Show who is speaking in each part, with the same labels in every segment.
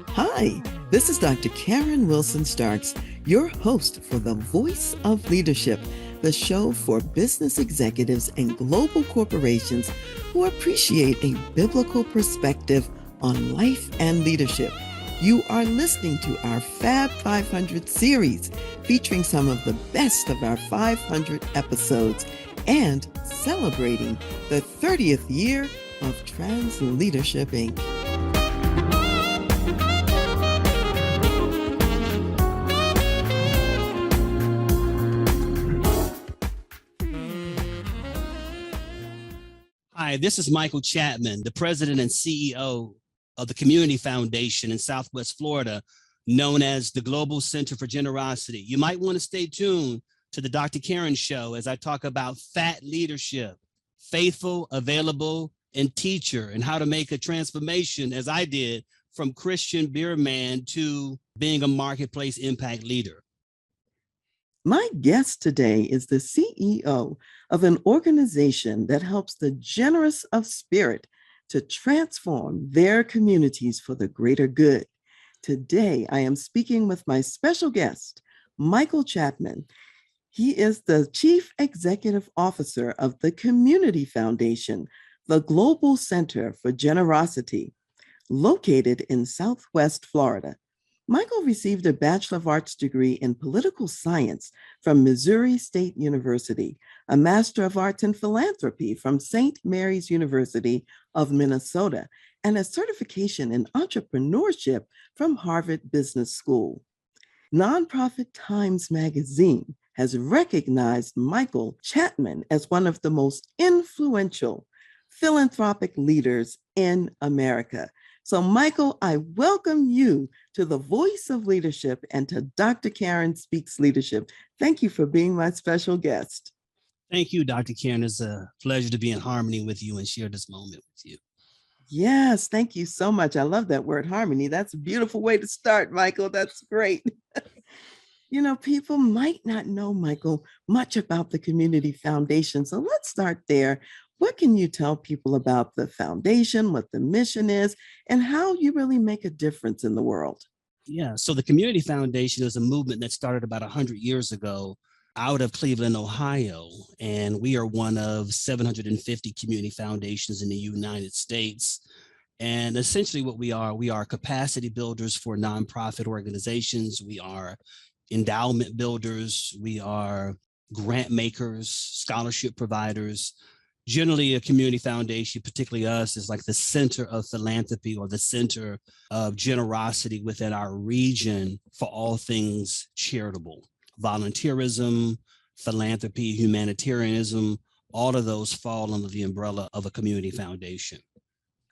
Speaker 1: Hi, this is Dr. Karen Wilson Starks, your host for The Voice of Leadership, the show for business executives and global corporations who appreciate a biblical perspective on life and leadership. You are listening to our Fab 500 series featuring some of the best of our 500 episodes and celebrating the 30th year of TRANSLEADERSHIP, Inc.
Speaker 2: Hi, this is Michael Chatman, the president and CEO of the Community Foundation in Southwest Florida, known as the Global Center for Generosity. You might want to stay tuned to the Dr. Karen Show as I talk about fat leadership, faithful, available, and teacher, and how to make a transformation, as I did, from Christian beer man to being a marketplace impact leader.
Speaker 1: My guest today is the CEO of an organization that helps the generous of spirit to transform their communities for the greater good. Today, I am speaking with my special guest, Michael Chatman. He is the Chief Executive Officer of the Community Foundation, the Global Center for Generosity, located in Southwest Florida. Michael received a Bachelor of Arts degree in political science from Missouri State University, a Master of Arts in philanthropy from St. Mary's University of Minnesota, and a certification in entrepreneurship from Harvard Business School. Nonprofit Times Magazine has recognized Michael Chatman as one of the most influential philanthropic leaders in America. So, Michael, I welcome you to the Voice of Leadership and to Dr. Karen Speaks Leadership. Thank you for being my special guest.
Speaker 2: Thank you, Dr. Karen. It's a pleasure to be in harmony with you and share this moment with you.
Speaker 1: Yes, thank you so much. I love that word, harmony. That's a beautiful way to start, Michael. That's great. You know, people might not know, Michael, much about the Community Foundation. So let's start there. What can you tell people about the foundation, what the mission is, and how you really make a difference in the world?
Speaker 2: Yeah, so the Community Foundation is a movement that started about 100 years ago out of Cleveland, Ohio, and we are one of 750 community foundations in the United States. And essentially what we are capacity builders for nonprofit organizations. We are endowment builders. We are grant makers, scholarship providers. Generally, a community foundation, particularly us, is like the center of philanthropy or the center of generosity within our region for all things charitable. Volunteerism, philanthropy, humanitarianism, all of those fall under the umbrella of a community foundation.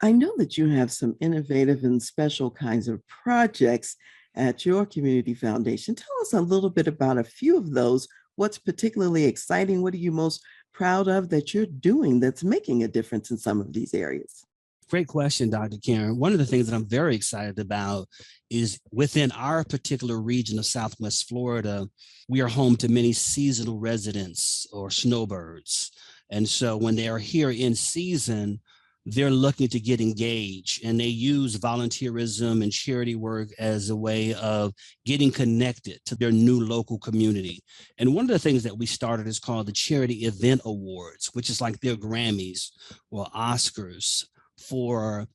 Speaker 1: I know that you have some innovative and special kinds of projects at your community foundation. Tell us a little bit about a few of those. What's particularly exciting? What are you most proud of that you're doing that's making a difference in some of these areas?
Speaker 2: Great question, Dr. Karen. One of the things that I'm very excited about is within our particular region of Southwest Florida, we are home to many seasonal residents or snowbirds. And so when they are here in season, they're looking to get engaged, and they use volunteerism and charity work as a way of getting connected to their new local community. And one of the things that we started is called the Charity Event Awards, which is like their Grammys or Oscars for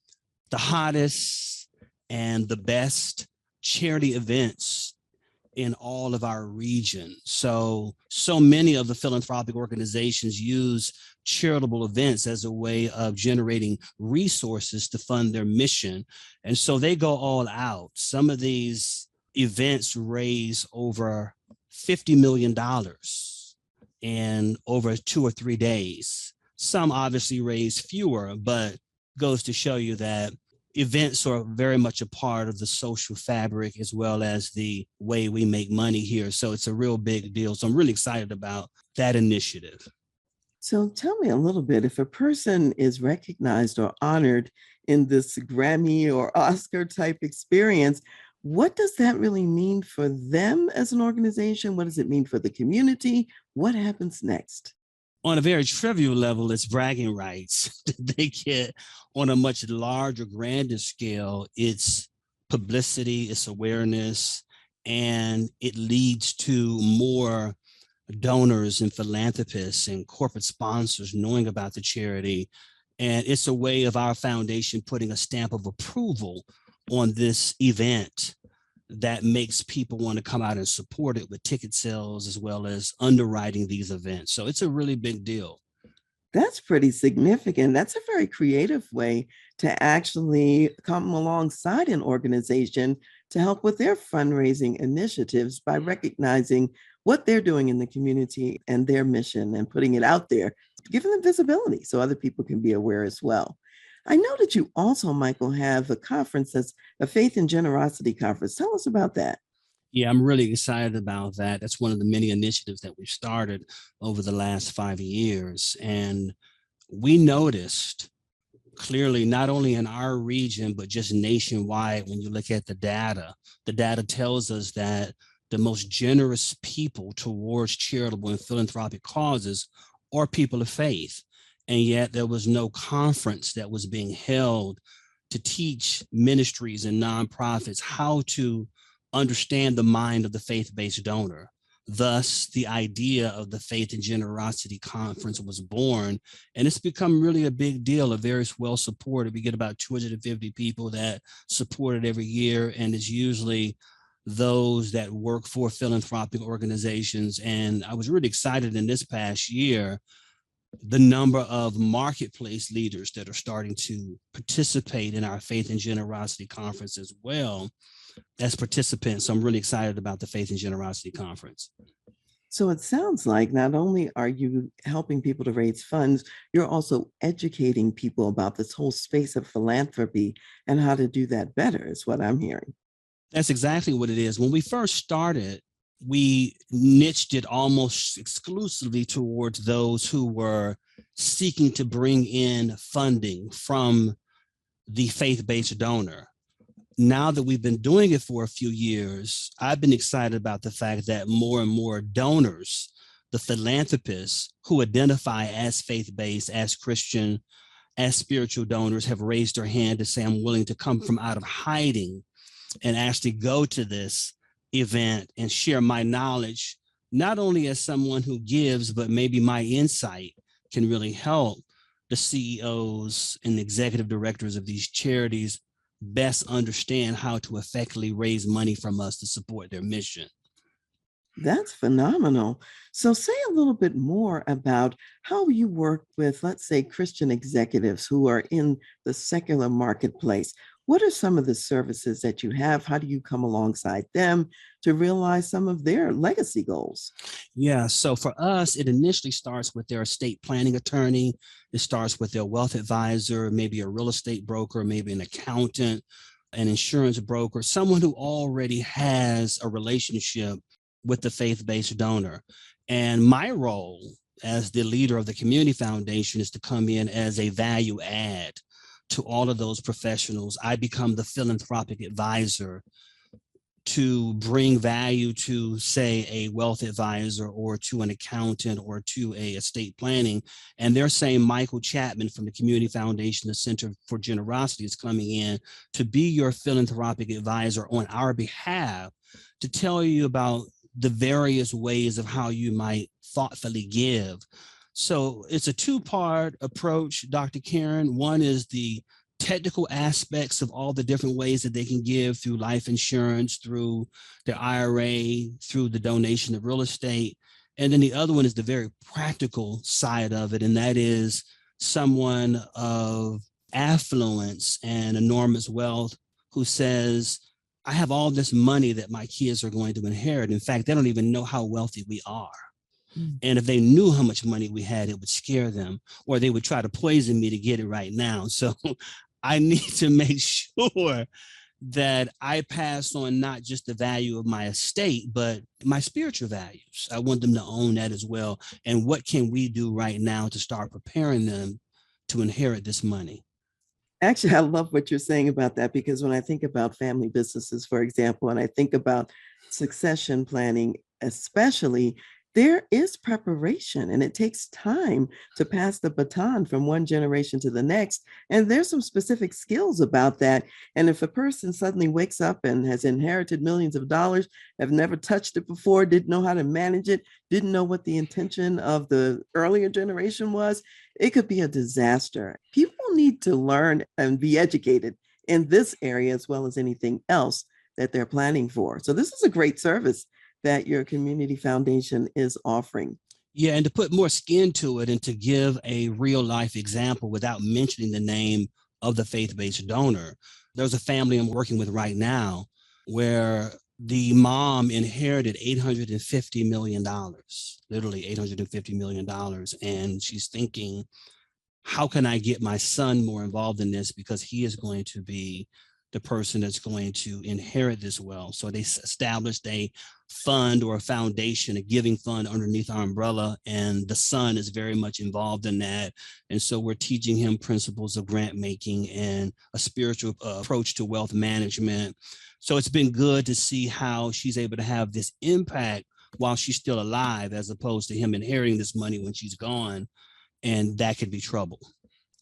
Speaker 2: the hottest and the best charity events in all of our region. So many of the philanthropic organizations use charitable events as a way of generating resources to fund their mission. And so they go all out. Some of these events raise over $50 million in over 2 or 3 days. Some obviously raise fewer, but goes to show you that events are very much a part of the social fabric as well as the way we make money here. So it's a real big deal. So I'm really excited about that initiative.
Speaker 1: So tell me a little bit, if a person is recognized or honored in this Grammy or Oscar type experience, what does that really mean for them as an organization? What does it mean for the community? What happens next?
Speaker 2: On a very trivial level, it's bragging rights that they get. On a much larger, grander scale, it's publicity, it's awareness, and it leads to more donors and philanthropists and corporate sponsors knowing about the charity. And it's a way of our foundation putting a stamp of approval on this event that makes people want to come out and support it with ticket sales as well as underwriting these events. So it's a really big deal.
Speaker 1: That's pretty significant. That's a very creative way to actually come alongside an organization to help with their fundraising initiatives by recognizing what they're doing in the community and their mission and putting it out there, giving them visibility so other people can be aware as well. I know that you also, Michael, have a conference that's a Faith and Generosity Conference. Tell us about that.
Speaker 2: Yeah, I'm really excited about that. That's one of the many initiatives that we've started over the last 5 years. And we noticed clearly, not only in our region, but just nationwide, when you look at the data tells us that the most generous people towards charitable and philanthropic causes are people of faith. And yet there was no conference that was being held to teach ministries and nonprofits how to understand the mind of the faith-based donor. Thus, the idea of the Faith and Generosity Conference was born, and it's become really a big deal, a very well supported. We get about 250 people that support it every year, and it's usually those that work for philanthropic organizations. And I was really excited in this past year, the number of marketplace leaders that are starting to participate in our Faith and Generosity Conference as well as participants. So I'm really excited about the Faith and Generosity Conference.
Speaker 1: So it sounds like not only are you helping people to raise funds, you're also educating people about this whole space of philanthropy and how to do that better, is what I'm hearing.
Speaker 2: That's exactly what it is. When we first started, we niched it almost exclusively towards those who were seeking to bring in funding from the faith-based donor. Now that we've been doing it for a few years, I've been excited about the fact that more and more donors, the philanthropists who identify as faith-based, as Christian, as spiritual donors, have raised their hand to say, I'm willing to come from out of hiding and actually go to this event and share my knowledge, not only as someone who gives, but maybe my insight can really help the CEOs and the executive directors of these charities best understand how to effectively raise money from us to support their mission.
Speaker 1: That's phenomenal. So, say a little bit more about how you work with, let's say, Christian executives who are in the secular marketplace. What are some of the services that you have? How do you come alongside them to realize some of their legacy goals?
Speaker 2: Yeah, so for us, it initially starts with their estate planning attorney. It starts with their wealth advisor, maybe a real estate broker, maybe an accountant, an insurance broker, someone who already has a relationship with the faith-based donor. And my role as the leader of the community foundation is to come in as a value add to all of those professionals. I become the philanthropic advisor to bring value to, say, a wealth advisor or to an accountant or to a estate planning. And they're saying Michael Chatman from the Community Foundation, the Center for Generosity, is coming in to be your philanthropic advisor on our behalf to tell you about the various ways of how you might thoughtfully give. So it's a two-part approach, Dr. Karen. One is the technical aspects of all the different ways that they can give through life insurance, through their IRA, through the donation of real estate. And then the other one is the very practical side of it. And that is someone of affluence and enormous wealth who says, I have all this money that my kids are going to inherit. In fact, they don't even know how wealthy we are. And if they knew how much money we had, it would scare them, or they would try to poison me to get it right now. So I need to make sure that I pass on not just the value of my estate, but my spiritual values. I want them to own that as well. And what can we do right now to start preparing them to inherit this money?
Speaker 1: Actually, I love what you're saying about that because when I think about family businesses, for example, and I think about succession planning, especially, There is preparation and it takes time to pass the baton from one generation to the next. And there's some specific skills about that. And if a person suddenly wakes up and has inherited millions of dollars, have never touched it before, didn't know how to manage it, didn't know what the intention of the earlier generation was, it could be a disaster. People need to learn and be educated in this area as well as anything else that they're planning for. So this is a great service that your community foundation is offering.
Speaker 2: Yeah, and to put more skin to it and to give a real life example without mentioning the name of the faith-based donor. There's a family I'm working with right now where the mom inherited $850 million, literally $850 million. And she's thinking, how can I get my son more involved in this? Because he is going to be the person that's going to inherit this wealth. So they established a fund or a foundation, a giving fund underneath our umbrella. And the son is very much involved in that. And so we're teaching him principles of grant making and a spiritual approach to wealth management. So it's been good to see how she's able to have this impact while she's still alive, as opposed to him inheriting this money when she's gone. And that could be trouble.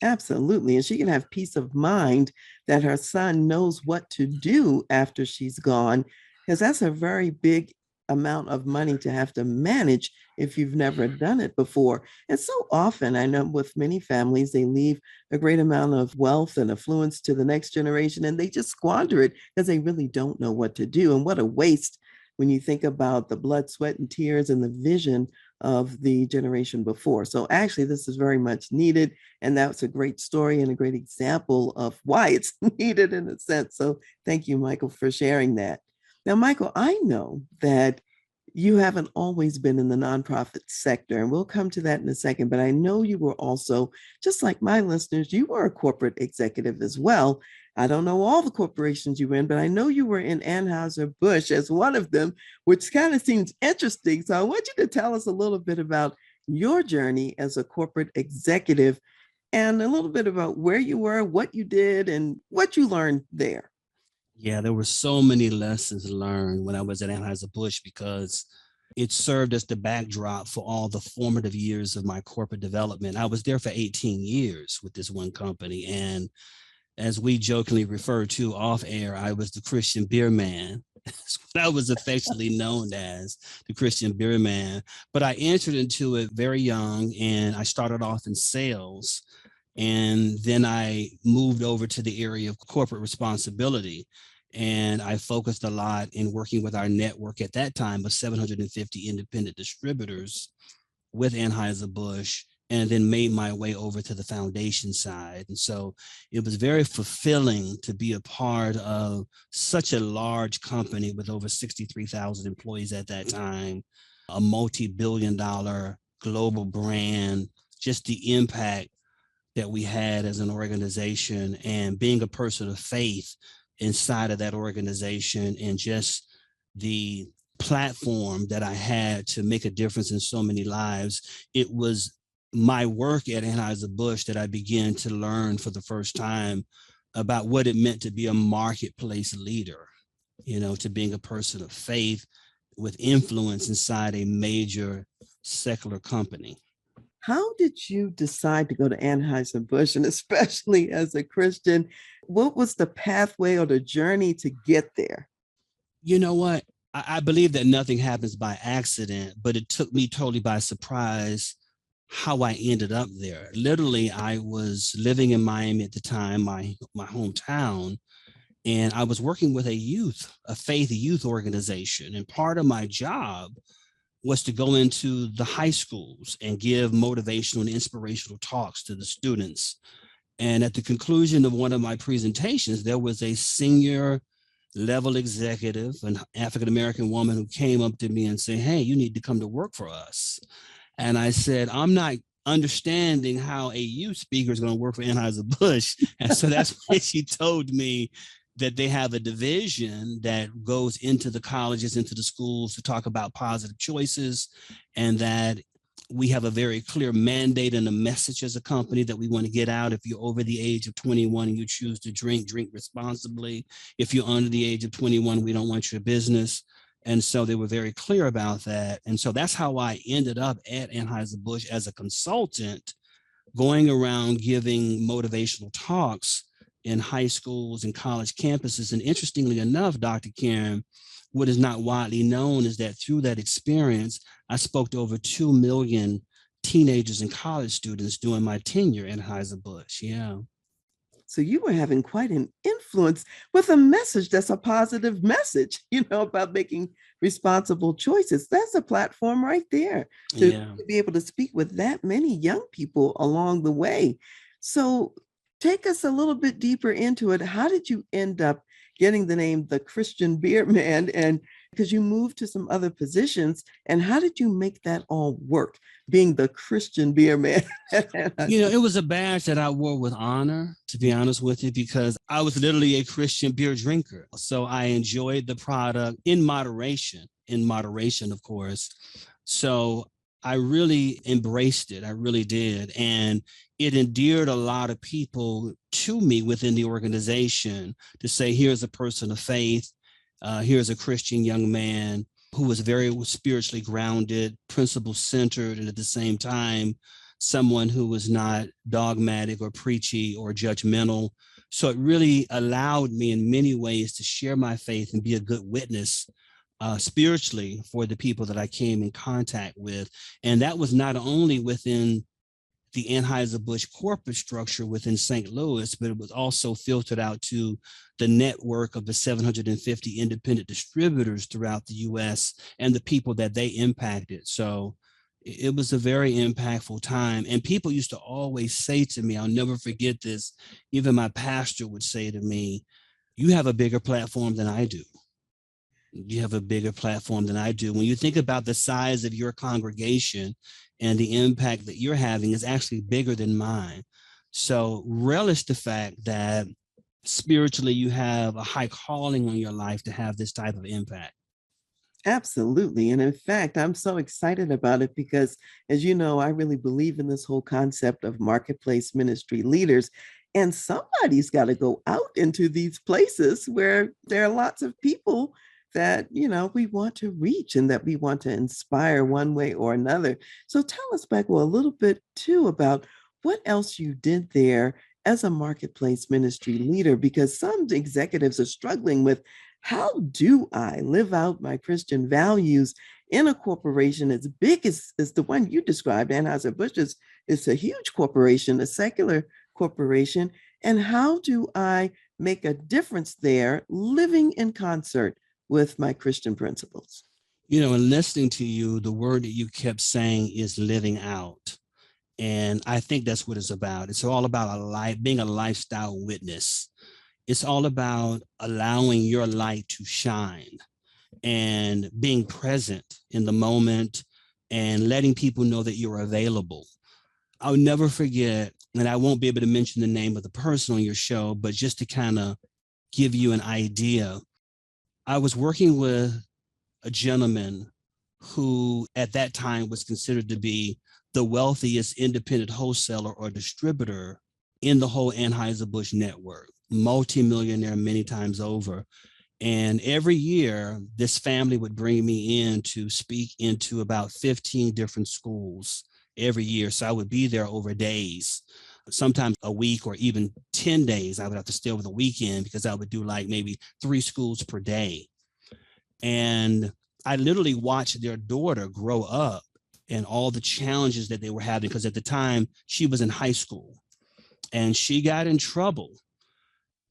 Speaker 1: Absolutely. And she can have peace of mind that her son knows what to do after she's gone, because that's a very big amount of money to have to manage if you've never done it before. And so often, I know with many families, they leave a great amount of wealth and affluence to the next generation and they just squander it because they really don't know what to do. And what a waste when you think about the blood, sweat, and tears and the vision of the generation before. So actually, this is very much needed. And that's a great story and a great example of why it's needed in a sense. So thank you, Michael, for sharing that. Now, Michael, I know that you haven't always been in the nonprofit sector, and we'll come to that in a second, but I know you were also, just like my listeners, you were a corporate executive as well. I don't know all the corporations you were in, but I know you were in Anheuser-Busch as one of them, which kind of seems interesting. So I want you to tell us a little bit about your journey as a corporate executive and a little bit about where you were, what you did, and what you learned there.
Speaker 2: Yeah, there were so many lessons learned when I was at Anheuser-Busch because it served as the backdrop for all the formative years of my corporate development. I was there for 18 years with this one company. And as we jokingly refer to off air, I was the Christian beer man. That's what I was affectionately known as, the Christian beer man. But I entered into it very young and I started off in sales. And then I moved over to the area of corporate responsibility. And I focused a lot in working with our network at that time of 750 independent distributors with Anheuser-Busch, and then made my way over to the foundation side. And so it was very fulfilling to be a part of such a large company with over 63,000 employees at that time, a multi-billion-dollar global brand, just the impact that we had as an organization and being a person of faith inside of that organization and just the platform that I had to make a difference in so many lives. It was my work at Anheuser-Busch that I began to learn for the first time about what it meant to be a marketplace leader, you know, to being a person of faith with influence inside a major secular company.
Speaker 1: How did you decide to go to Anheuser-Busch, and especially as a Christian, what was the pathway or the journey to get there?
Speaker 2: You know what? I believe that nothing happens by accident, but it took me totally by surprise how I ended up there. Literally, I was living in Miami at the time, my hometown, and I was working with a faith youth organization. And part of my job was to go into the high schools and give motivational and inspirational talks to the students. And at the conclusion of one of my presentations, there was a senior level executive, an African American woman, who came up to me and said, "Hey, you need to come to work for us." And I said, "I'm not understanding how a youth speaker is going to work for Anheuser-Busch." And so that's when she told me that they have a division that goes into the colleges, into the schools to talk about positive choices, and that we have a very clear mandate and a message as a company that we want to get out. If you're over the age of 21 and you choose to drink, drink responsibly. If you're under the age of 21, we don't want your business. And so they were very clear about that. And so that's how I ended up at Anheuser-Busch as a consultant, going around giving motivational talks in high schools and college campuses. And interestingly enough, Dr. Karen, what is not widely known is that through that experience, I spoke to over 2 million teenagers and college students during my tenure at Anheuser-Busch. Yeah.
Speaker 1: So you were having quite an influence with a message that's a positive message, about making responsible choices. That's a platform right there
Speaker 2: Yeah.
Speaker 1: to be able to speak with that many young people along the way. So take us a little bit deeper into it. How did you end up getting the name the Christian Beer Man? And because you moved to some other positions, and how did you make that all work, being the Christian Beer Man?
Speaker 2: It was a badge that I wore with honor, to be honest with you, because I was literally a Christian beer drinker. So I enjoyed the product in moderation, of course. So I really embraced it. I really did. And it endeared a lot of people to me within the organization to say, here's a person of faith. Here's a Christian young man who was very spiritually grounded, principle centered, and at the same time, someone who was not dogmatic or preachy or judgmental. So it really allowed me in many ways to share my faith and be a good witness spiritually for the people that I came in contact with. And that was not only within the Anheuser-Busch corporate structure within St. Louis, but it was also filtered out to the network of the 750 independent distributors throughout the US and the people that they impacted. So it was a very impactful time. And people used to always say to me, I'll never forget this, even my pastor would say to me, you have a bigger platform than I do. You have a bigger platform than I do. When you think about the size of your congregation and the impact that you're having is actually bigger than mine. So relish the fact that spiritually you have a high calling on your life to have this type of impact.
Speaker 1: Absolutely. And in fact, I'm so excited about it because, as you know, I really believe in this whole concept of marketplace ministry leaders. And somebody's got to go out into these places where there are lots of people that, we want to reach and that we want to inspire one way or another. So tell us, Michael, a little bit too about what else you did there as a marketplace ministry leader, because some executives are struggling with, how do I live out my Christian values in a corporation as big as the one you described? Anheuser-Busch is a huge corporation, a secular corporation. And how do I make a difference there living in concert with my Christian principles?
Speaker 2: In listening to you, the word that you kept saying is living out. And I think that's what it's about. It's all about being a lifestyle witness. It's all about allowing your light to shine and being present in the moment and letting people know that you're available. I'll never forget, and I won't be able to mention the name of the person on your show, but just to kind of give you an idea, I was working with a gentleman who at that time was considered to be the wealthiest independent wholesaler or distributor in the whole Anheuser-Busch network, multimillionaire many times over. And every year, this family would bring me in to speak into about 15 different schools every year. So I would be there over days, sometimes a week or even 10 days. I would have to stay over the weekend because I would do like maybe 3 schools per day. And I literally watched their daughter grow up and all the challenges that they were having, because at the time she was in high school and she got in trouble.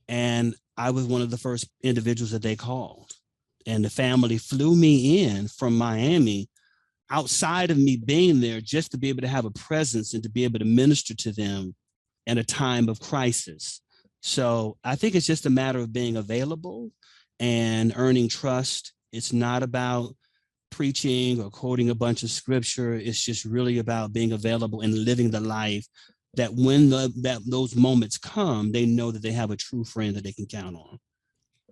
Speaker 2: And I was one of the first individuals that they called. And the family flew me in from Miami outside of me being there just to be able to have a presence and to be able to minister to them at a time of crisis. So I think it's just a matter of being available and earning trust. It's not about preaching or quoting a bunch of scripture. It's just really about being available and living the life that when those moments come, they know that they have a true friend that they can count on.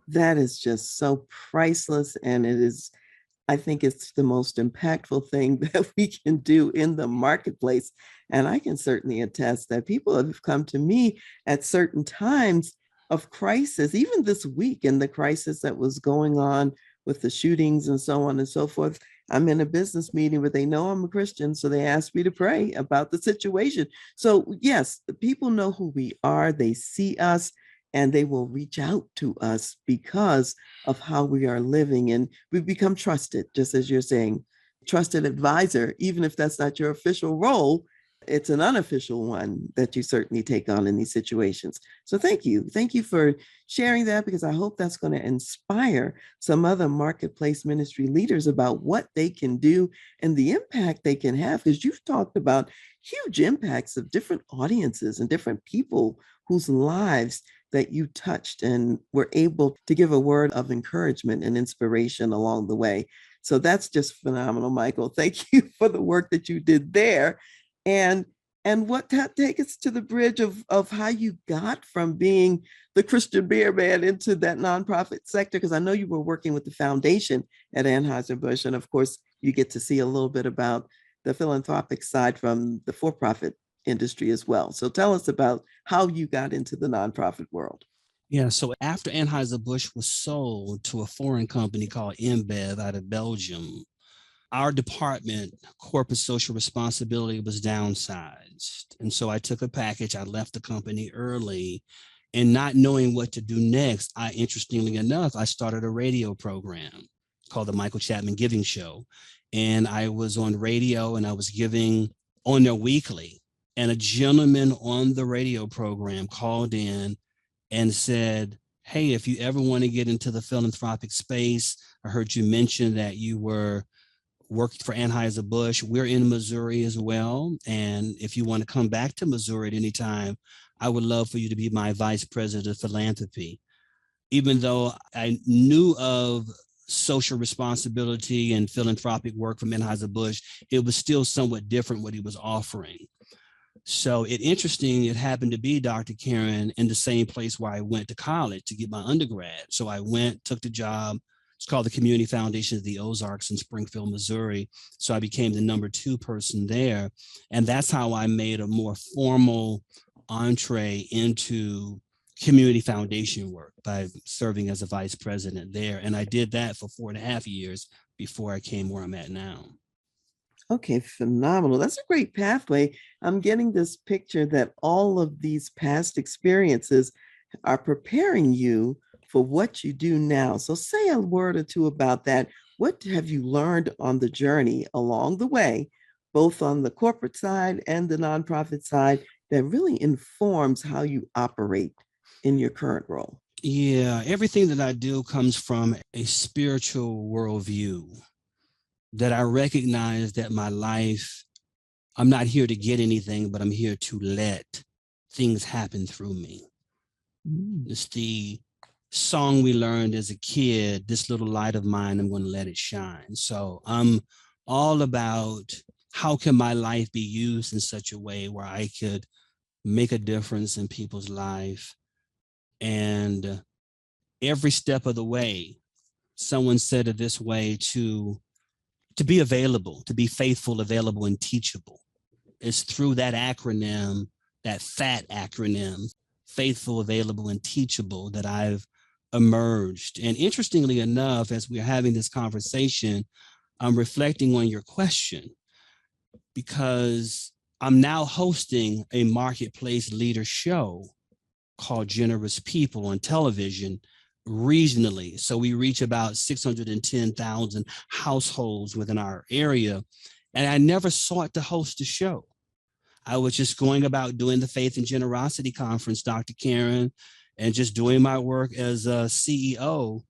Speaker 1: That is just so priceless. And I think it's the most impactful thing that we can do in the marketplace. And I can certainly attest that people have come to me at certain times of crisis, even this week in the crisis that was going on with the shootings and so on and so forth. I'm in a business meeting where they know I'm a Christian, so they asked me to pray about the situation. So, yes, people know who we are, they see us, and they will reach out to us because of how we are living. And we've become trusted, just as you're saying, trusted advisor, even if that's not your official role. It's an unofficial one that you certainly take on in these situations. So thank you. Thank you for sharing that, because I hope that's going to inspire some other marketplace ministry leaders about what they can do and the impact they can have. Because you've talked about huge impacts of different audiences and different people whose lives that you touched and were able to give a word of encouragement and inspiration along the way. So that's just phenomenal, Michael. Thank you for the work that you did there. And what take us to the bridge of how you got from being the Christian beer man into that nonprofit sector, because I know you were working with the foundation at Anheuser-Busch, and of course you get to see a little bit about the philanthropic side from the for-profit industry as well. So tell us about how you got into the nonprofit world.
Speaker 2: Yeah, so after Anheuser-Busch was sold to a foreign company called InBev out of Belgium, our department, corporate social responsibility, was downsized. And so I took a package, I left the company early, and not knowing what to do next, interestingly enough, I started a radio program called the Michael Chatman Giving Show. And I was on radio and I was giving on there weekly. And a gentleman on the radio program called in and said, hey, if you ever want to get into the philanthropic space, I heard you mention that you worked for Anheuser-Busch. We're in Missouri as well. And if you want to come back to Missouri at any time, I would love for you to be my vice president of philanthropy. Even though I knew of social responsibility and philanthropic work from Anheuser-Busch, it was still somewhat different what he was offering. So it happened to be, Dr. Karen, in the same place where I went to college to get my undergrad. So I took the job. It's called the Community Foundation of the Ozarks in Springfield, Missouri. So I became the number 2 person there. And that's how I made a more formal entree into community foundation work by serving as a vice president there. And I did that for 4.5 years before I came where I'm at now.
Speaker 1: Okay, phenomenal. That's a great pathway. I'm getting this picture that all of these past experiences are preparing you for what you do now. So say a word or two about that. What have you learned on the journey along the way, both on the corporate side and the nonprofit side, that really informs how you operate in your current role?
Speaker 2: Yeah, everything that I do comes from a spiritual worldview, that I recognize that my life, I'm not here to get anything, but I'm here to let things happen through me. It's the song we learned as a kid, this little light of mine, I'm going to let it shine. So I'm all about how can my life be used in such a way where I could make a difference in people's life. And every step of the way, someone said it this way, to be available, to be faithful, available, and teachable. It's through that acronym, that FAT acronym, faithful, available, and teachable, that I've emerged. And interestingly enough, as we're having this conversation, I'm reflecting on your question, because I'm now hosting a marketplace leader show called Generous People on television regionally. So we reach about 610,000 households within our area. And I never sought to host a show. I was just going about doing the Faith and Generosity Conference, Dr. Karen, and just doing my work as a CEO,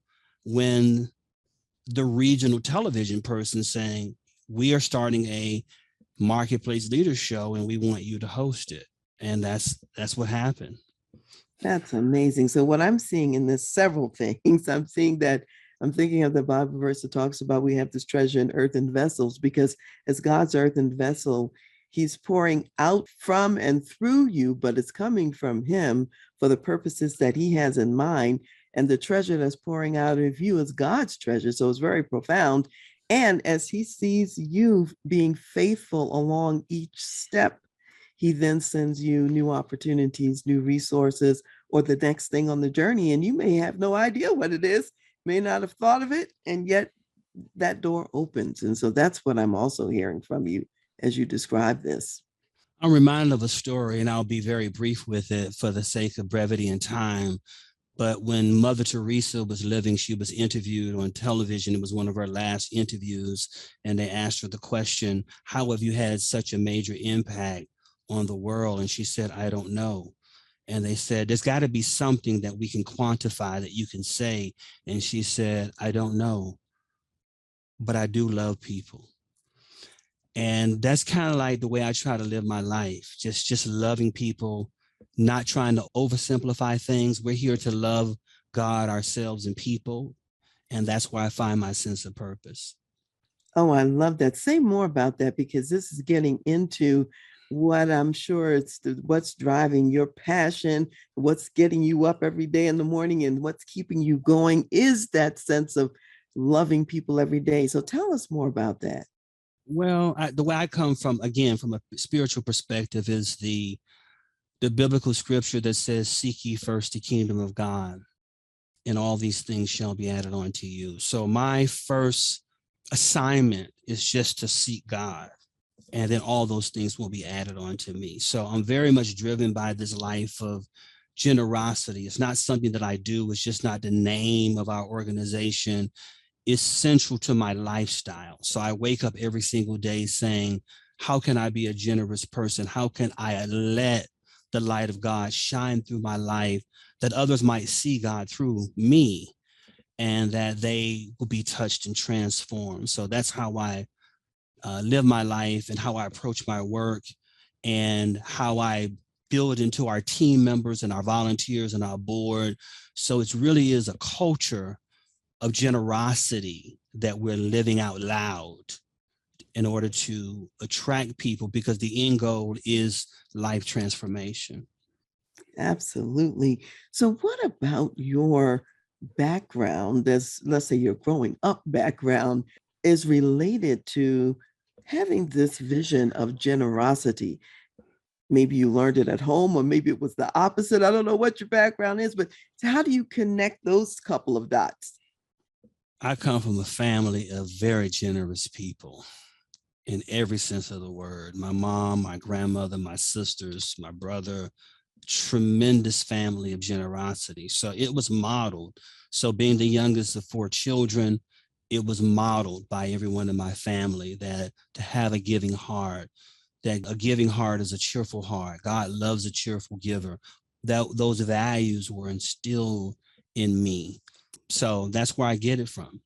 Speaker 2: when the regional television person saying, we are starting a marketplace leader show and we want you to host it. And that's what happened.
Speaker 1: That's amazing. So what I'm seeing in this, several things. I'm seeing that I'm thinking of the Bible verse that talks about we have this treasure in earthen vessels, because as God's earthen vessel, he's pouring out from and through you, but it's coming from him for the purposes that he has in mind. And the treasure that's pouring out of you is God's treasure. So it's very profound. And as he sees you being faithful along each step, he then sends you new opportunities, new resources, or the next thing on the journey. And you may have no idea what it is. may not have thought of it, and yet that door opens. And so that's what I'm also hearing from you as you describe this.
Speaker 2: I'm reminded of a story, and I'll be very brief with it for the sake of brevity and time. But when Mother Teresa was living, she was interviewed on television. It was one of her last interviews. And they asked her the question, how have you had such a major impact on the world? And she said, I don't know. And they said, there's got to be something that we can quantify that you can say. And she said, I don't know, but I do love people. And that's kind of like the way I try to live my life, just loving people, not trying to oversimplify things. We're here to love God, ourselves, and people. And that's where I find my sense of purpose.
Speaker 1: Oh, I love that. Say more about that, because this is getting into what I'm sure what's driving your passion, what's getting you up every day in the morning, and what's keeping you going is that sense of loving people every day. So tell us more about that.
Speaker 2: Well, the way I come from, again, from a spiritual perspective, is the biblical scripture that says, seek ye first the kingdom of God, and all these things shall be added on to you. So my first assignment is just to seek God, and then all those things will be added on to me. So I'm very much driven by this life of generosity. It's not something that I do. It's just not the name of our organization. It's central to my lifestyle. So I wake up every single day saying, how can I be a generous person? How can I let the light of God shine through my life, that others might see God through me, and that they will be touched and transformed? So that's how I live my life, and how I approach my work, and how I build into our team members and our volunteers and our board. So it really is a culture of generosity that we're living out loud in order to attract people, because the end goal is life transformation.
Speaker 1: Absolutely. So, what about your background, as let's say your growing up background, is related to having this vision of generosity? Maybe you learned it at home, or maybe it was the opposite. I don't know what your background is, but how do you connect those couple of dots?
Speaker 2: I come from a family of very generous people in every sense of the word. My mom, my grandmother, my sisters, my brother, tremendous family of generosity. So it was modeled. So being the youngest of four children, it was modeled by everyone in my family that to have a giving heart, that a giving heart is a cheerful heart. God loves a cheerful giver. That those values were instilled in me. So that's where I get it from.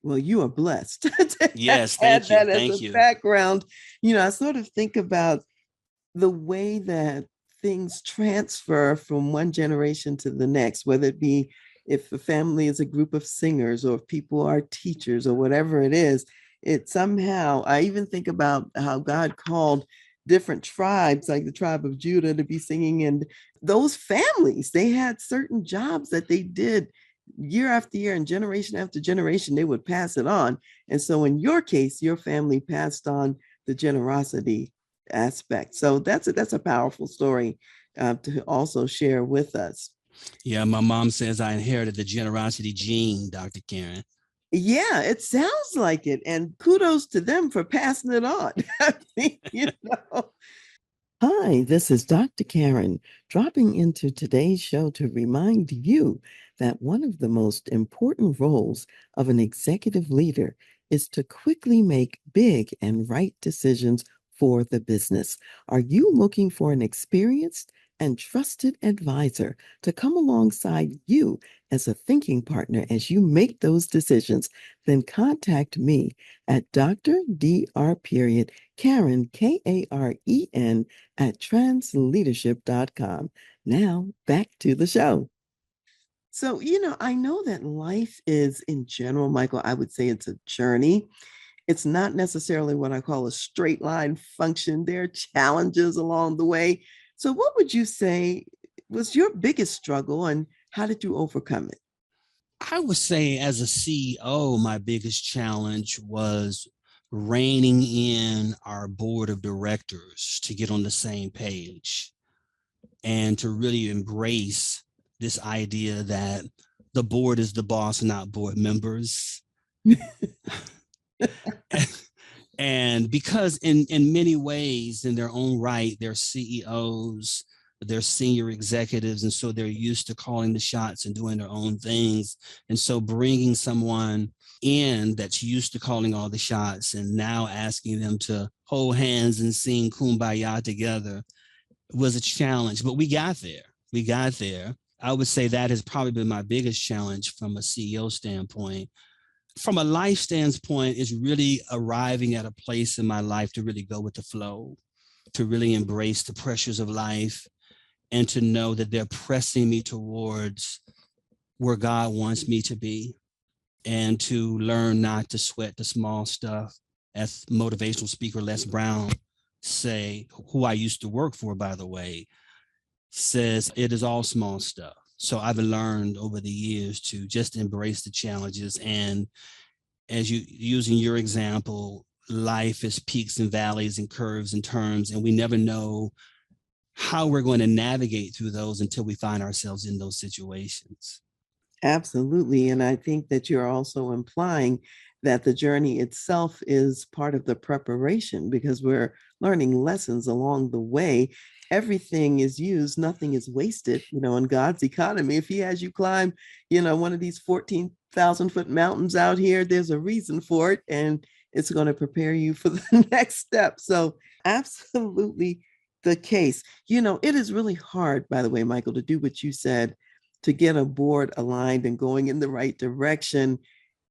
Speaker 1: Well, you are blessed to have
Speaker 2: Yes,
Speaker 1: had
Speaker 2: thank you.
Speaker 1: that as a
Speaker 2: Thank you.
Speaker 1: background. I sort of think about the way that things transfer from one generation to the next, whether it be if the family is a group of singers, or if people are teachers, or whatever it is, it somehow, I even think about how God called different tribes, like the tribe of Judah, to be singing. And those families, they had certain jobs that they did year after year and generation after generation, they would pass it on. And so in your case, your family passed on the generosity aspect. So that's a powerful story to also share with us.
Speaker 2: Yeah, my mom says I inherited the generosity gene, Dr. Karen.
Speaker 1: Yeah, it sounds like it, and kudos to them for passing it on. I mean, Hi, this is Dr. Karen, dropping into today's show to remind you that one of the most important roles of an executive leader is to quickly make big and right decisions for the business. Are you looking for an experienced and trusted advisor to come alongside you as a thinking partner as you make those decisions? Then contact me at Dr. Karen, Karen, at transleadership.com. Now, back to the show. So, I know that life is, in general, Michael, I would say it's a journey. It's not necessarily what I call a straight line function. There are challenges along the way. So, what would you say was your biggest struggle, and how did you overcome it?
Speaker 2: I would say, as a CEO, my biggest challenge was reining in our board of directors to get on the same page and to really embrace this idea that the board is the boss, not board members. And because in many ways, in their own right, they're CEOs, they're senior executives, and so they're used to calling the shots and doing their own things. And so bringing someone in that's used to calling all the shots and now asking them to hold hands and sing Kumbaya together was a challenge, but we got there. We got there. I would say that has probably been my biggest challenge from a CEO standpoint. From a life standpoint, is really arriving at a place in my life to really go with the flow, to really embrace the pressures of life, and to know that they're pressing me towards where God wants me to be, and to learn not to sweat the small stuff. As motivational speaker Les Brown say, who I used to work for, by the way, says it is all small stuff. So I've learned over the years to just embrace the challenges. And as you using your example, life is peaks and valleys and curves and turns, and we never know how we're going to navigate through those until we find ourselves in those situations.
Speaker 1: Absolutely. And I think that you're also implying that the journey itself is part of the preparation because we're learning lessons along the way. Everything is used, nothing is wasted, in God's economy. If he has you climb, one of these 14,000-foot mountains out here, there's a reason for it, and it's going to prepare you for the next step. So absolutely the case. It is really hard, by the way, Michael, to do what you said, to get a board aligned and going in the right direction.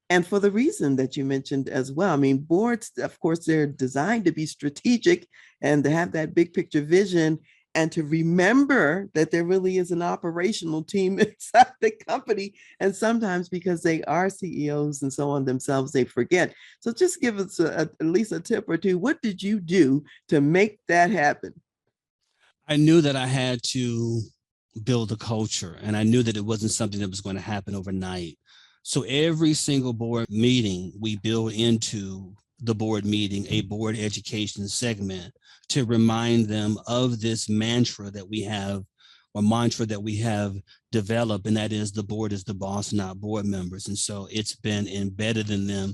Speaker 1: And for the reason that you mentioned as well. I mean, boards, of course, they're designed to be strategic and to have that big picture vision and to remember that there really is an operational team inside the company. And sometimes because they are CEOs and so on themselves, they forget. So just give us at least a tip or two. What did you do to make that happen?
Speaker 2: I knew that I had to build a culture, and I knew that it wasn't something that was going to happen overnight. So every single board meeting, we build into the board meeting a board education segment to remind them of this mantra that we have developed, and that is the board is the boss, not board members. And so it's been embedded in them.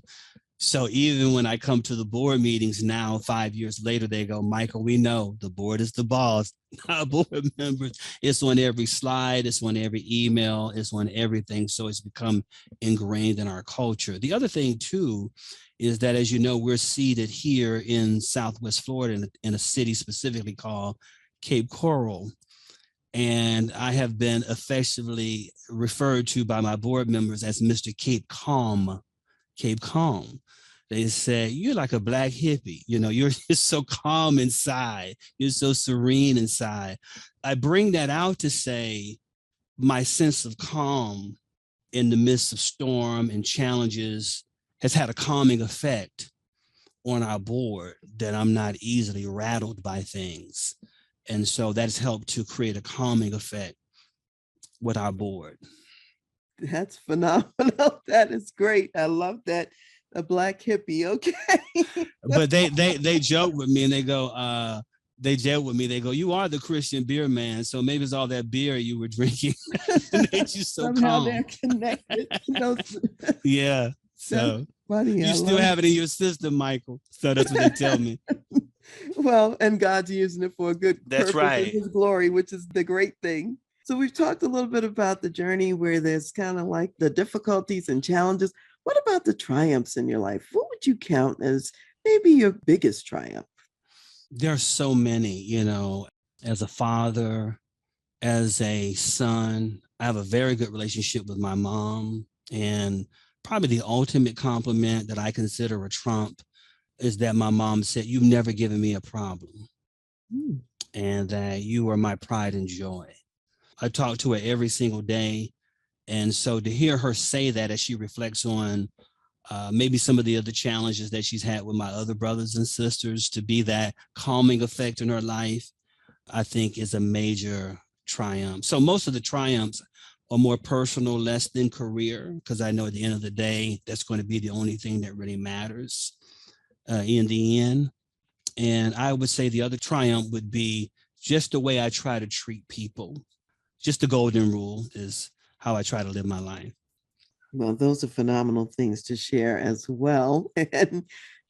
Speaker 2: So even when I come to the board meetings now, 5 years later, they go, Michael, we know the board is the boss, not board members. It's on every slide, it's on every email, it's on everything. So it's become ingrained in our culture. The other thing too is that, as you know, we're seated here in Southwest Florida in a city specifically called Cape Coral. And I have been affectionately referred to by my board members as Mr. Cape Calm. Cape Calm. They say, you're like a black hippie. You're just so calm inside. You're so serene inside. I bring that out to say my sense of calm in the midst of storm and challenges has had a calming effect on our board, that I'm not easily rattled by things. And so that's helped to create a calming effect with our board.
Speaker 1: That's phenomenal. That is great. I love that. A black hippie. Okay.
Speaker 2: But they joke with me and they go, they go, you are the Christian beer man. So maybe it's all that beer you were drinking that made you so
Speaker 1: Somehow
Speaker 2: calm.
Speaker 1: they're connected.
Speaker 2: Yeah. So
Speaker 1: funny.
Speaker 2: You still have it in your system, Michael. So that's what they tell me.
Speaker 1: Well, and God's using it for a good
Speaker 2: That's
Speaker 1: purpose,
Speaker 2: right.
Speaker 1: His glory, which is the great thing. So we've talked a little bit about the journey where there's kind of like the difficulties and challenges. What about the triumphs in your life? What would you count as maybe your biggest triumph?
Speaker 2: There are so many, as a father, as a son. I have a very good relationship with my mom. And probably the ultimate compliment that I consider a trump is that my mom said, you've never given me a problem. And that you are my pride and joy. I talk to her every single day. And so to hear her say that as she reflects on maybe some of the other challenges that she's had with my other brothers and sisters, to be that calming effect in her life, I think is a major triumph. So most of the triumphs are more personal, less than career, because I know at the end of the day, that's going to be the only thing that really matters in the end. And I would say the other triumph would be just the way I try to treat people. Just the golden rule is how I try to live my life.
Speaker 1: Well, those are phenomenal things to share as well.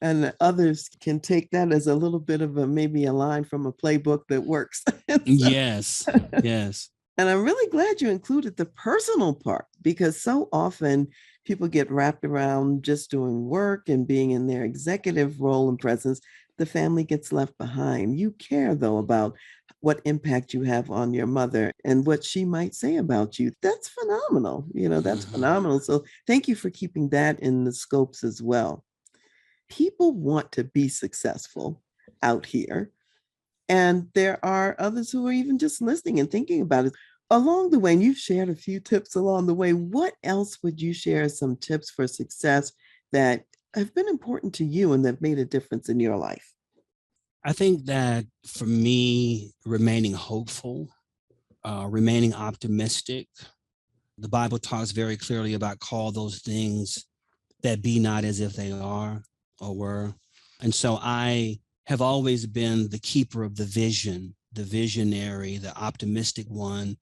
Speaker 1: And others can take that as a little bit of a maybe a line from a playbook that works. So,
Speaker 2: Yes, yes.
Speaker 1: and I'm really glad you included the personal part because so often people get wrapped around just doing work and being in their executive role and presence. The family gets left behind. You care, though, about what impact you have on your mother and what she might say about you. That's phenomenal. That's
Speaker 2: Mhm.
Speaker 1: phenomenal. So thank you for keeping that in the scopes as well. People want to be successful out here. And there are others who are even just listening and thinking about it. Along the way, and you've shared a few tips along the way, what else would you share as some tips for success that have been important to you and that made a difference in your life?
Speaker 2: I think that for me, remaining hopeful, remaining optimistic, the Bible talks very clearly about call those things that be not as if they are or were. And so I have always been the keeper of the vision, the visionary, the optimistic one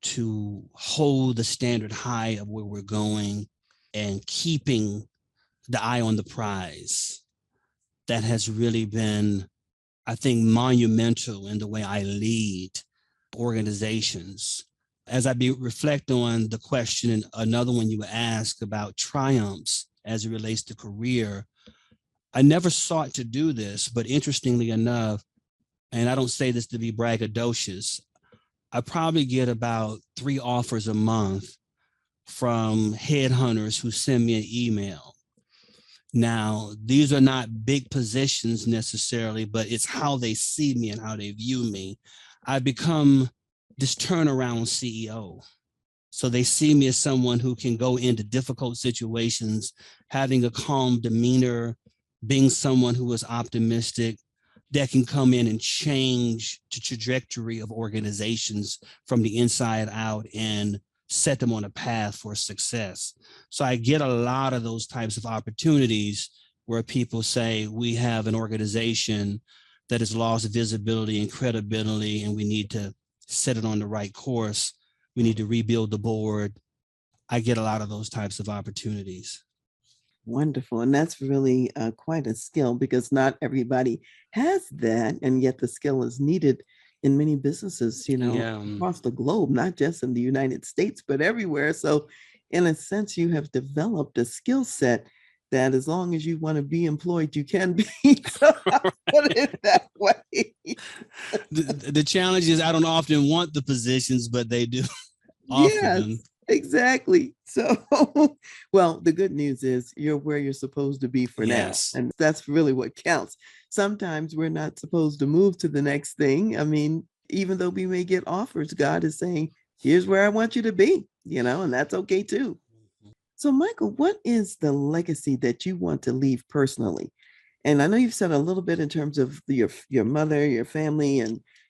Speaker 2: to hold the standard high of where we're going and keeping the eye on the prize. That has really been, I think, monumental in the way I lead organizations. As I reflect on the question and another one you asked about triumphs as it relates to career, I never sought to do this, but interestingly enough, and I don't say this to be braggadocious, I probably get about 3 offers a month from headhunters who send me an email. Now, these are not big positions necessarily, but it's how they see me and how they view me. I become this turnaround CEO. So they see me as someone who can go into difficult situations, having a calm demeanor, being someone who is optimistic, that can come in and change the trajectory of organizations from the inside out and set them on a path for success. So I get a lot of those types of opportunities where people say, we have an organization that has lost visibility and credibility, and we need to set it on the right course. We need to rebuild the board. I get a lot of those types of opportunities.
Speaker 1: Wonderful. And that's really quite a skill because not everybody has that. And yet the skill is needed in many businesses,
Speaker 2: Yeah.
Speaker 1: across the globe, not just in the United States, but everywhere. So, in a sense, you have developed a skill set that as long as you want to be employed, you can be. So, I'll put it that way.
Speaker 2: The challenge is I don't often want the positions, but they do offer
Speaker 1: Yes,
Speaker 2: them.
Speaker 1: exactly. So, well, the good news is you're where you're supposed to be for now.
Speaker 2: Yes.
Speaker 1: And that's really what counts. Sometimes we're not supposed to move to the next thing. I mean, even though we may get offers, God is saying, here's where I want you to be, and that's okay too. So, Michael, what is the legacy that you want to leave personally? And I know you've said a little bit in terms of your mother, your family,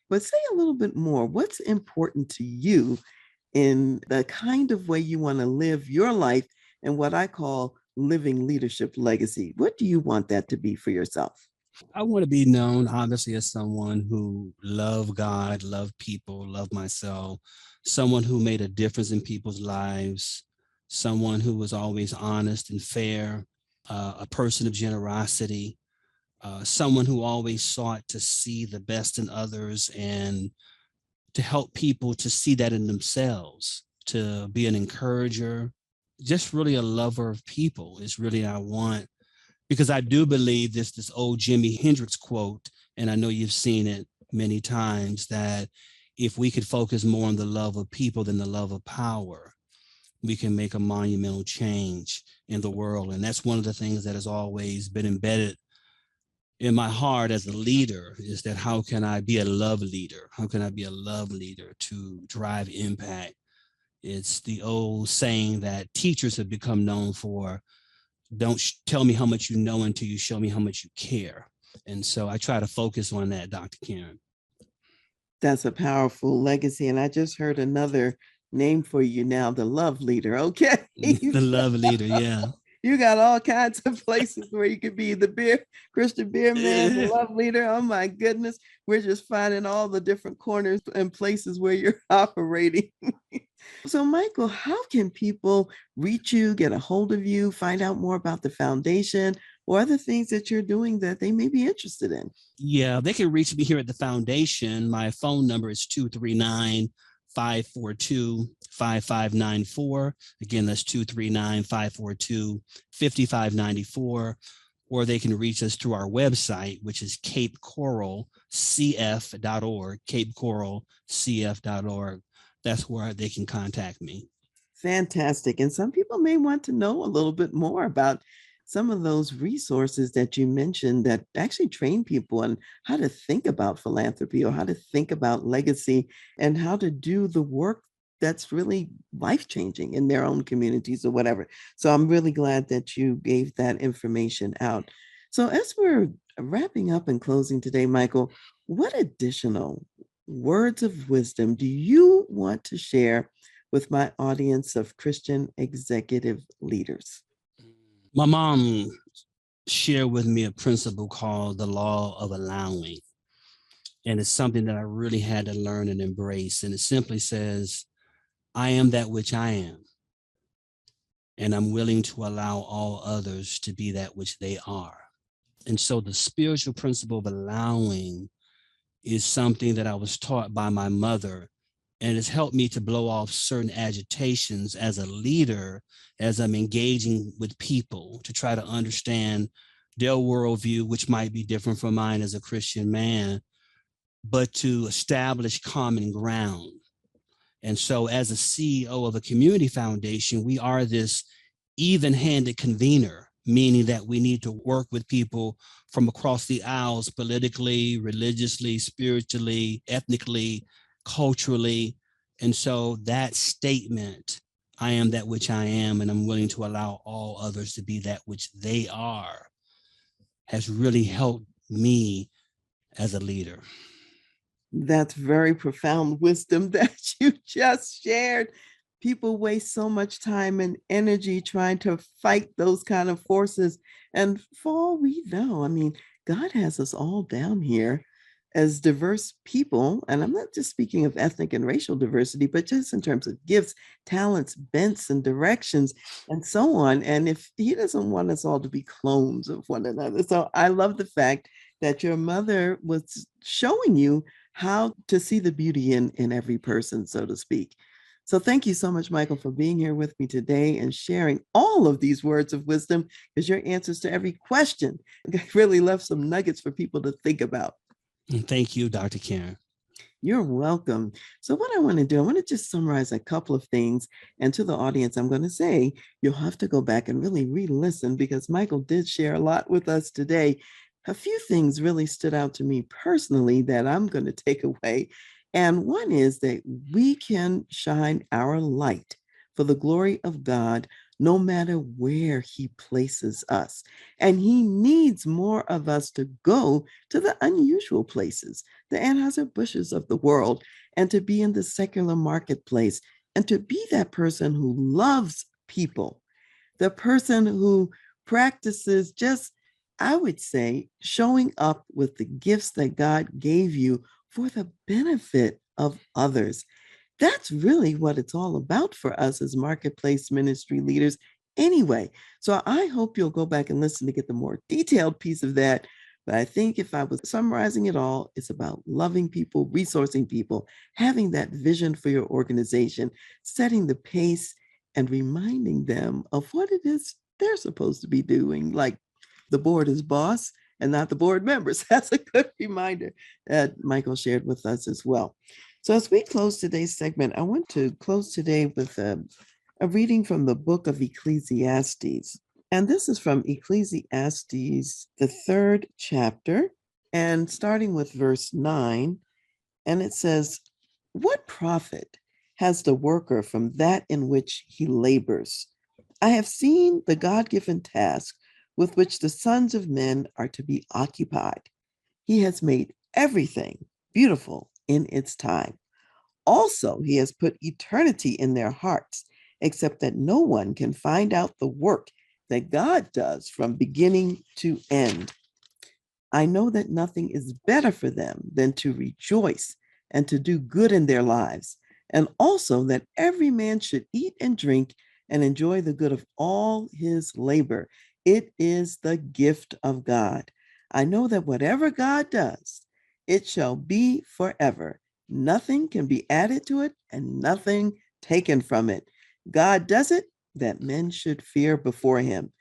Speaker 1: but say a little bit more. What's important to you in the kind of way you want to live your life and what I call living leadership legacy? What do you want that to be for yourself?
Speaker 2: I want to be known, obviously, as someone who loved God, loved people, loved myself, someone who made a difference in people's lives, someone who was always honest and fair, a person of generosity, someone who always sought to see the best in others and to help people to see that in themselves, to be an encourager, just really a lover of people is really I want, because I do believe this old Jimi Hendrix quote, and I know you've seen it many times, that if we could focus more on the love of people than the love of power, we can make a monumental change in the world. And that's one of the things that has always been embedded in my heart as a leader, is that how can I be a love leader? How can I be a love leader to drive impact? It's the old saying that teachers have become known for: don't tell me how much you know until you show me how much you care. And so I try to focus on that, Dr. Karen.
Speaker 1: That's a powerful legacy. And I just heard another name for you now, the love leader. Okay.
Speaker 2: The love leader, yeah.
Speaker 1: You got all kinds of places where you could be the Christian beer man, the love leader. Oh my goodness. We're just finding all the different corners and places where you're operating. So, Michael, how can people reach you, get a hold of you, find out more about the foundation or other things that you're doing that they may be interested in?
Speaker 2: Yeah, they can reach me here at the foundation. My phone number is 239-542-5594. Again, that's 239-542-5594. Or they can reach us through our website, which is capecoralcf.org, capecoralcf.org. That's where they can contact me.
Speaker 1: Fantastic. And some people may want to know a little bit more about some of those resources that you mentioned that actually train people on how to think about philanthropy or how to think about legacy and how to do the work that's really life changing in their own communities or whatever. So I'm really glad that you gave that information out. So as we're wrapping up and closing today, Michael, what additional words of wisdom do you want to share with my audience of Christian executive leaders?
Speaker 2: My mom shared with me a principle called the law of allowing. And it's something that I really had to learn and embrace. And it simply says, I am that which I am, and I'm willing to allow all others to be that which they are. And so the spiritual principle of allowing is something that I was taught by my mother, and it's helped me to blow off certain agitations as a leader as I'm engaging with people to try to understand their worldview, which might be different from mine as a Christian man, but to establish common ground. And so, as a CEO of a community foundation, we are this even handed convener, meaning that we need to work with people from across the aisles politically, religiously, spiritually, ethnically, culturally. And so, that statement, I am that which I am, and I'm willing to allow all others to be that which they are, has really helped me as a leader.
Speaker 1: That's very profound wisdom that you just shared. People waste so much time and energy trying to fight those kind of forces. And for all we know, I mean, God has us all down here as diverse people. And I'm not just speaking of ethnic and racial diversity, but just in terms of gifts, talents, bents, and directions, and so on. And if He doesn't want us all to be clones of one another. So I love the fact that your mother was showing you how to see the beauty in every person, so to speak. So thank you so much, Michael, for being here with me today and sharing all of these words of wisdom, because your answers to every question really left some nuggets for people to think about.
Speaker 2: And thank you, Dr. Karen.
Speaker 1: You're welcome. So what I want to do, I want to just summarize a couple of things. And to the audience, I'm going to say, you'll have to go back and really re-listen, because Michael did share a lot with us today. A few things really stood out to me personally that I'm going to take away. And one is that we can shine our light for the glory of God no matter where He places us. And He needs more of us to go to the unusual places, the Anheuser-Busch's of the world, and to be in the secular marketplace, and to be that person who loves people, the person who practices just, I would say, showing up with the gifts that God gave you for the benefit of others. That's really what it's all about for us as marketplace ministry leaders anyway. So I hope you'll go back and listen to get the more detailed piece of that. But I think if I was summarizing it all, it's about loving people, resourcing people, having that vision for your organization, setting the pace, and reminding them of what it is they're supposed to be doing. Like, the board is boss and not the board members. That's a good reminder that Michael shared with us as well. So as we close today's segment, I want to close today with a reading from the book of Ecclesiastes. And this is from Ecclesiastes, the 3rd chapter, and starting with verse 9. And it says, "What profit has the worker from that in which he labors? I have seen the God-given task with which the sons of men are to be occupied. He has made everything beautiful in its time. Also, He has put eternity in their hearts, except that no one can find out the work that God does from beginning to end. I know that nothing is better for them than to rejoice and to do good in their lives, and also that every man should eat and drink and enjoy the good of all his labor. It is the gift of God. I know that whatever God does, it shall be forever. Nothing can be added to it and nothing taken from it. God does it that men should fear before him.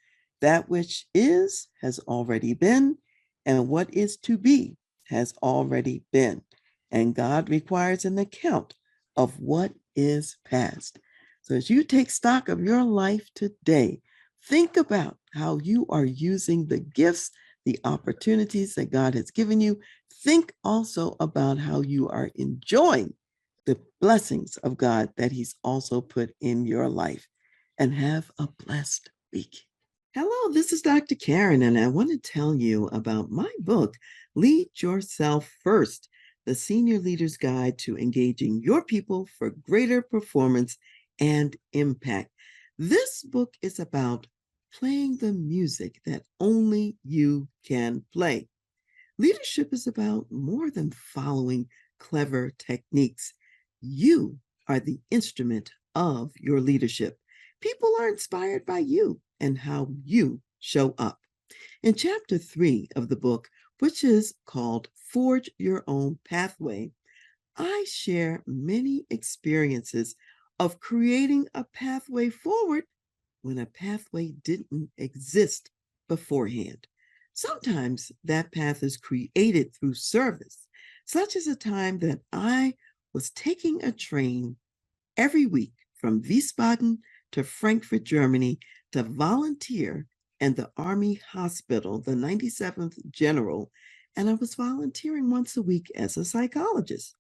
Speaker 1: That which is has already been, and what is to be has already been. And God requires an account of what is past. So as you take stock of your life today, think about how you are using the gifts, the opportunities that God has given you. Think also about how you are enjoying the blessings of God that he's also put in your life. And have a blessed week. Hello, this is Dr. Karen, and I want to tell you about my book, Lead Yourself First, the Senior Leader's Guide to Engaging Your People for Greater Performance and Impact. This book is about playing the music that only you can play. Leadership is about more than following clever techniques. You are the instrument of your leadership. People are inspired by you and how you show up. In chapter 3 of the book, which is called Forge Your Own Pathway, I share many experiences of creating a pathway forward when a pathway didn't exist beforehand. Sometimes that path is created through service, such as a time that I was taking a train every week from Wiesbaden to Frankfurt, Germany, to volunteer in the Army Hospital, the 97th General, and I was volunteering once a week as a psychologist.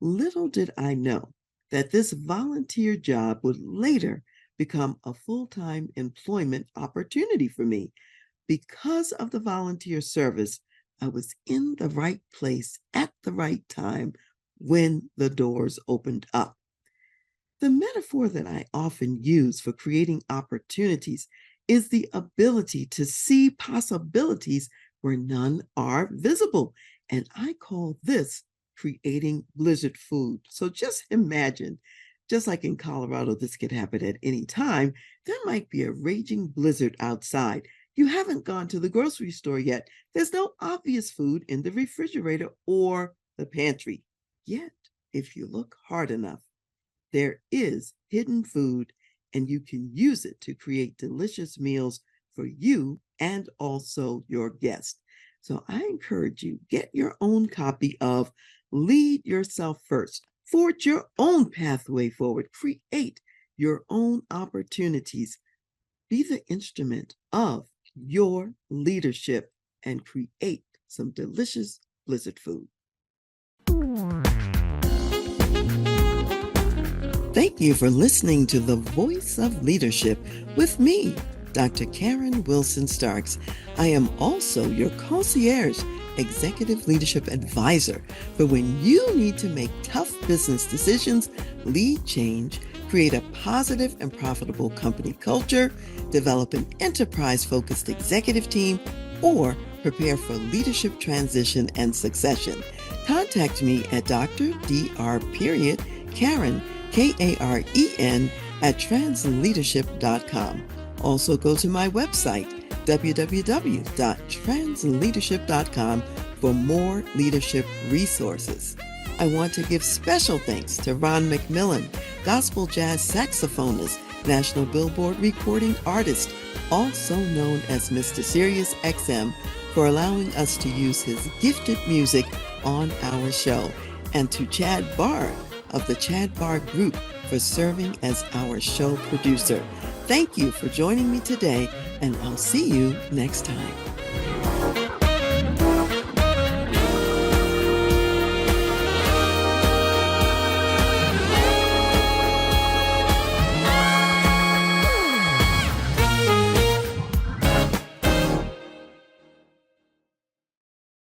Speaker 1: Little did I know that this volunteer job would later become a full-time employment opportunity for me. Because of the volunteer service, I was in the right place at the right time when the doors opened up. The metaphor that I often use for creating opportunities is the ability to see possibilities where none are visible. And I call this creating blizzard food. So just imagine, just like in Colorado, this could happen at any time. There might be a raging blizzard outside. You haven't gone to the grocery store yet. There's no obvious food in the refrigerator or the pantry. Yet, if you look hard enough, there is hidden food, and you can use it to create delicious meals for you and also your guests. So I encourage you, get your own copy of Lead Yourself First. Forge your own pathway forward. Create your own opportunities. Be the instrument of your leadership and create some delicious blizzard food. Thank you for listening to The Voice of Leadership with me, Dr. Karen Wilson Starks. I am also your concierge executive leadership advisor for when you need to make tough business decisions, lead change, create a positive and profitable company culture, develop an enterprise-focused executive team, or prepare for leadership transition and succession. Contact me at Dr. Karen, Karen, at transleadership.com. Also go to my website, www.transleadership.com, for more leadership resources. I want to give special thanks to Ron McMillan, gospel jazz saxophonist, National Billboard recording artist, also known as Mr. Sirius XM, for allowing us to use his gifted music on our show, and to Chad Barr of the Chad Barr Group for serving as our show producer. Thank you for joining me today, and I'll see you next time.